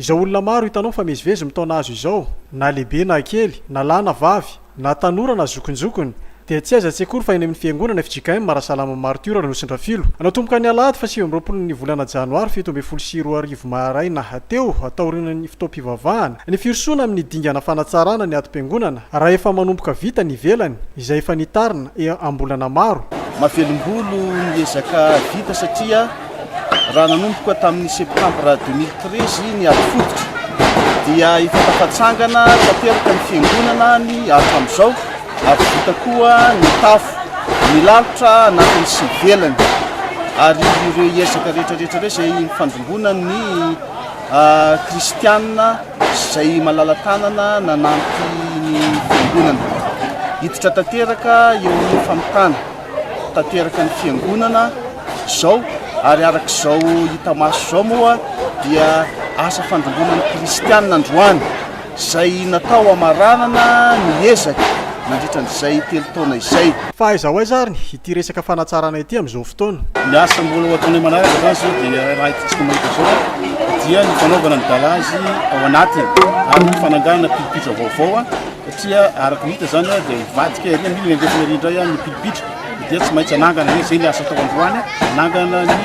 Izao olona maro hitanao fa mezivezy mitona azo izao, na lehibe na kely, na lahy na vavy, na tanora na zokonjokony, dia tsy aiza tsy akory fa eny amin'ny fiangonana FJKM Marasalama Martyr Nosindrafilo. Natomboka ny Alahady fa 7 volana Janoary 7 maraina hateo ataorian'ny fotoam-pivavahana ny firosoana amin'ny dingana fanatsarana ny atom-piangonana raha efa manomboka vita ny velany izay efa nitarina ambolana maro. Mafelombolo niezaka vita satria raha nanomboka tamin'ny septambra 2013 ny ady fototra dia efa tafatsangana tanteraka ny fiangonana ny hatramin'izao ary vita koa ny tafo milalotra anatin'ny sy velany ary ireo hiezaka rehetrarehetra izay mifandongonana ny kristianina izay malala tanana nanampy ny fiangonana hiditra tanteraka eo amin'ny famitana tanteraka ny fiangonana izao ary arak'izao hita maso izao moa dia asa fandongonana kristianina androany izay natao amaranana ny ezaka nandritran'izay 3 taona izay. Fa aiza zany ity resaka fanatsarana ity amin'izao fotoana. Ny asa mbola ataonay manaraka zany zao dia raha itsika mahita zao dia ny fanaovana ny dalazy ao anatiny ary ny fananganana pilipitra vaovao satria araka hita zany dia mivadika ery mila andefana ery indray ny pilipitra dia tsy maintsy anangana izay ny asa atao androany anangana ny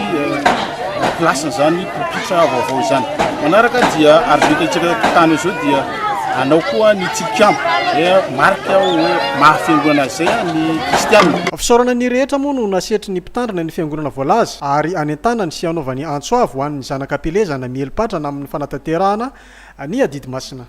plasiny zany pilipitra vaovao izany. Manaraka dia ary vita itsika tany zao dia anao koa ny tilikambo marika hoe mahafiangonana izay ny kristianina. Fisaorana ny rehetra moa no nasetry ny mpitandrina ny fiangonana voalaza ary anentanany sy anaovany antsoavo ho an'ny zanaka pelezana mielipatra na amin'ny fanatanterahana ny Adidy Masina.